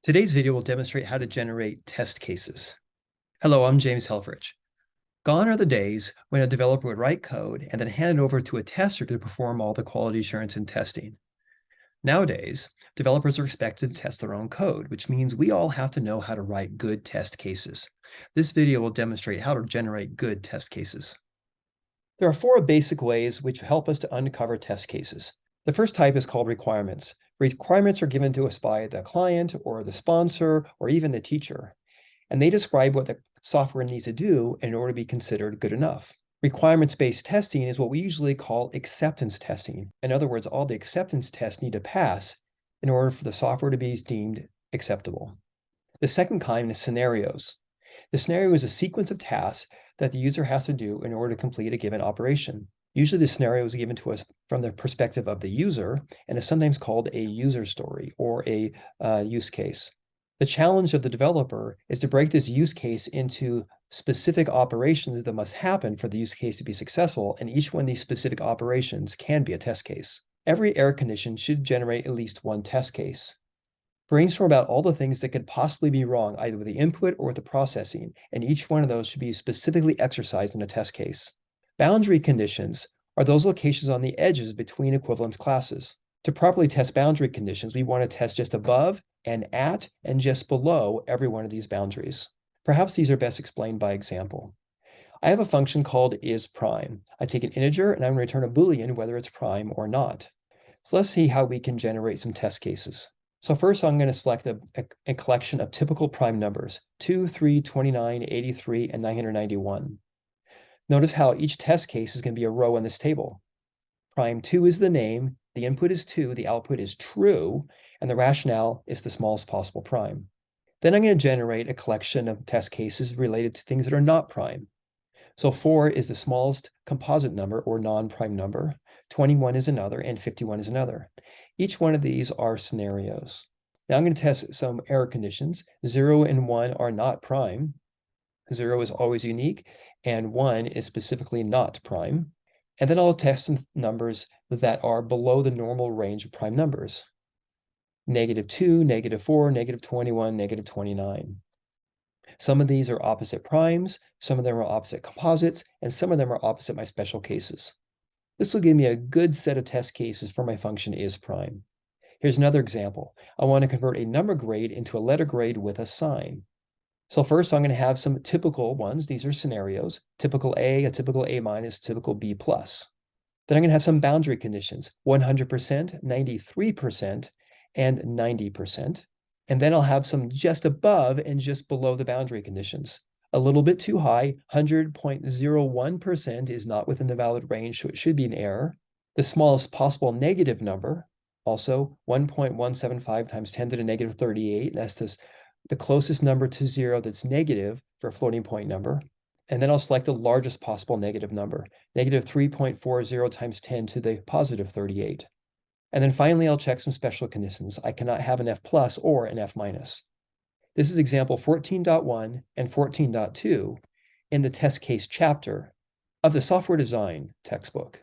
Today's video will demonstrate how to generate test cases. Hello, I'm James Helfrich. Gone are the days when a developer would write code and then hand it over to a tester to perform all the quality assurance and testing. Nowadays, developers are expected to test their own code, which means we all have to know how to write good test cases. This video will demonstrate how to generate good test cases. There are four basic ways which help us to uncover test cases. The first type is called requirements. Requirements are given to us by the client or the sponsor or even the teacher, and they describe what the software needs to do in order to be considered good enough. Requirements-based testing is what we usually call acceptance testing. In other words, all the acceptance tests need to pass in order for the software to be deemed acceptable. The second kind is scenarios. The scenario is a sequence of tasks that the user has to do in order to complete a given operation. Usually the scenario is given to us from the perspective of the user and is sometimes called a user story or a use case. The challenge of the developer is to break this use case into specific operations that must happen for the use case to be successful, and each one of these specific operations can be a test case. Every error condition should generate at least one test case. Brainstorm about all the things that could possibly be wrong, either with the input or with the processing, and each one of those should be specifically exercised in a test case. Boundary conditions are those locations on the edges between equivalence classes. To properly test boundary conditions, we want to test just above and at and just below every one of these boundaries. Perhaps these are best explained by example. I have a function called isPrime. I take an integer and I'm going to return a Boolean whether it's prime or not. So let's see how we can generate some test cases. So first I'm going to select a collection of typical prime numbers, 2, 3, 29, 83, and 991. Notice how each test case is going to be a row in this table. Prime 2 is the name, the input is 2, the output is true, and the rationale is the smallest possible prime. Then I'm going to generate a collection of test cases related to things that are not prime. So 4 is the smallest composite number or non-prime number, 21 is another, and 51 is another. Each one of these are scenarios. Now I'm going to test some error conditions. 0 and 1 are not prime. 0 is always unique, and 1 is specifically not prime. And then I'll test some numbers that are below the normal range of prime numbers. -2, -4, -21, -29. Some of these are opposite primes, some of them are opposite composites, and some of them are opposite my special cases. This will give me a good set of test cases for my function isPrime. Here's another example. I want to convert a number grade into a letter grade with a sign. So first I'm going to have some typical ones. These are scenarios, typical A, a typical A minus, typical B plus. Then I'm going to have some boundary conditions, 100%, 93%, and 90%. And then I'll have some just above and just below the boundary conditions. A little bit too high, 100.01% is not within the valid range, so it should be an error. The smallest possible negative number, also 1.175 times 10 to the negative 38, that's the closest number to 0 that's negative for a floating point number. And then I'll select the largest possible negative number, negative 3.40 times 10 to the positive 38. And then finally, I'll check some special conditions. I cannot have an F plus or an F minus. This is example 14.1 and 14.2 in the test case chapter of the software design textbook.